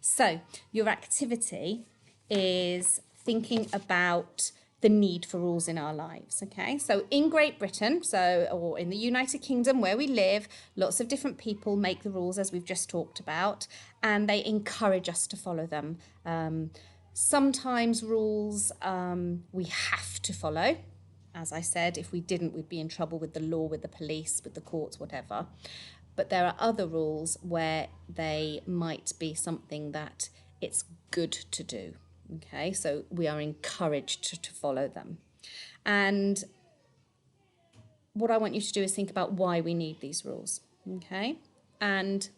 So your activity is thinking about the need for rules in our lives. Okay, so in Great Britain, or in the United Kingdom where we live, lots of different people make the rules, as we've just talked about, and they encourage us to follow them. Sometimes rules we have to follow. As I said, if we didn't, we'd be in trouble with the law, with the police, with the courts, whatever. But there are other rules where they might be something that it's good to do. Okay, so we are encouraged to follow them. And what I want you to do is think about why we need these rules. Okay, and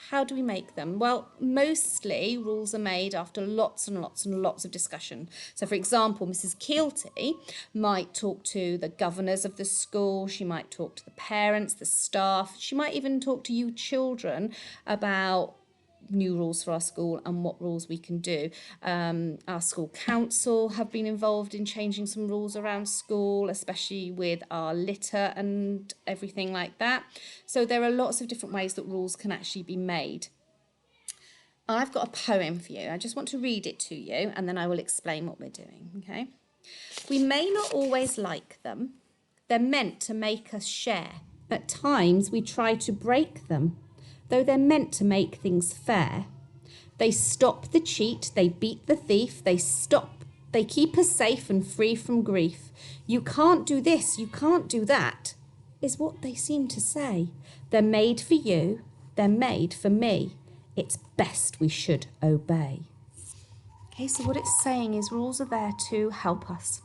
how do we make them? Well, mostly rules are made after lots and lots and lots of discussion. So, for example, Mrs. Keelty might talk to the governors of the school, she might talk to the parents, the staff, she might even talk to you children about new rules for our school and what rules we can do. Our school council have been involved in changing some rules around school, especially with our litter and everything like that. So there are lots of different ways that rules can actually be made. I've got a poem for you. I just want to read it to you and then I will explain what we're doing, okay? We may not always like them. They're meant to make us share. At times we try to break them, though they're meant to make things fair. They stop the cheat, they beat the thief, they keep us safe and free from grief. You can't do this, you can't do that, is what they seem to say. They're made for you, they're made for me. It's best we should obey. Okay, so what it's saying is rules are there to help us.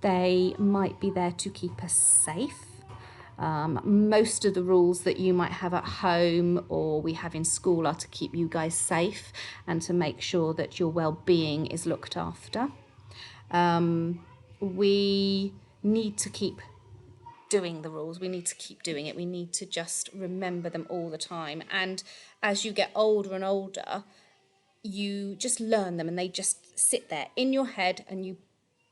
They might be there to keep us safe. Most of the rules that you might have at home or we have in school are to keep you guys safe and to make sure that your well-being is looked after. We need to keep doing the rules. We need to keep doing it. We need to just remember them all the time. And as you get older and older, you just learn them and they just sit there in your head and you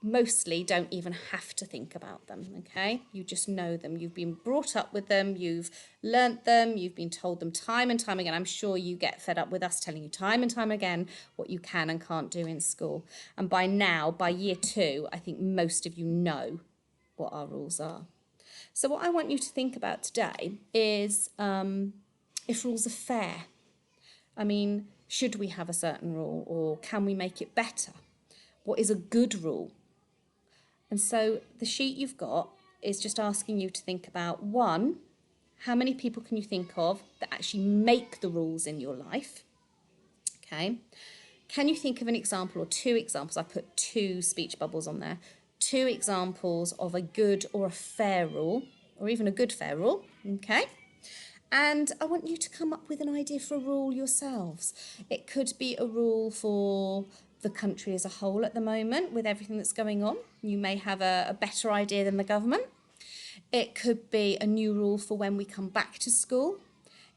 mostly don't even have to think about them, okay? You just know them. You've been brought up with them, you've learnt them, you've been told them time and time again. I'm sure you get fed up with us telling you time and time again what you can and can't do in school. And by now, by year 2, I think most of you know what our rules are. So what I want you to think about today is if rules are fair. I mean, should we have a certain rule or can we make it better? What is a good rule? And so the sheet you've got is just asking you to think about, 1, how many people can you think of that actually make the rules in your life? Okay. Can you think of an example or 2 examples? I put 2 speech bubbles on there. 2 examples of a good or a fair rule, or even a good fair rule. Okay. And I want you to come up with an idea for a rule yourselves. It could be a rule for the country as a whole at the moment with everything that's going on. You may have a better idea than the government. It could be a new rule for when we come back to school.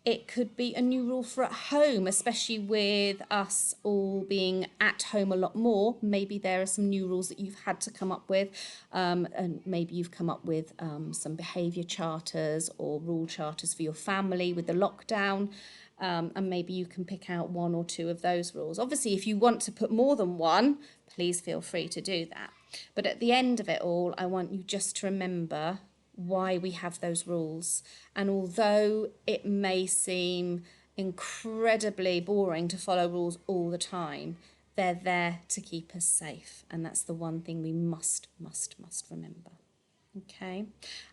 It could be a new rule for at home, especially with us all being at home a lot more. Maybe there are some new rules that you've had to come up with, and maybe you've come up with some behaviour charters or rule charters for your family with the lockdown. And maybe you can pick out 1 or 2 of those rules. Obviously, if you want to put more than 1, please feel free to do that. But at the end of it all, I want you just to remember why we have those rules. And although it may seem incredibly boring to follow rules all the time, they're there to keep us safe. And that's the one thing we must remember. Okay.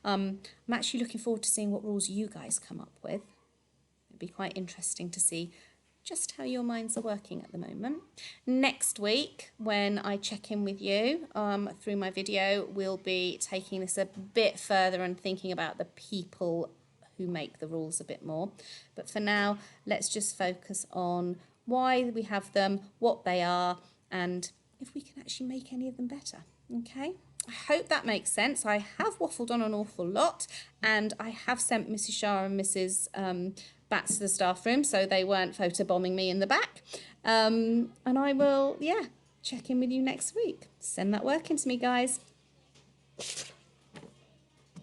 I'm actually looking forward to seeing what rules you guys come up with. It'd be quite interesting to see just how your minds are working at the moment. Next week, when I check in with you through my video, we'll be taking this a bit further and thinking about the people who make the rules a bit more. But for now, let's just focus on why we have them, what they are, and if we can actually make any of them better, okay? I hope that makes sense. I have waffled on an awful lot, and I have sent Mrs. Shah and Mrs. Bats to the staff room, so they weren't photobombing me in the back. And I will, check in with you next week. Send that work in to me, guys.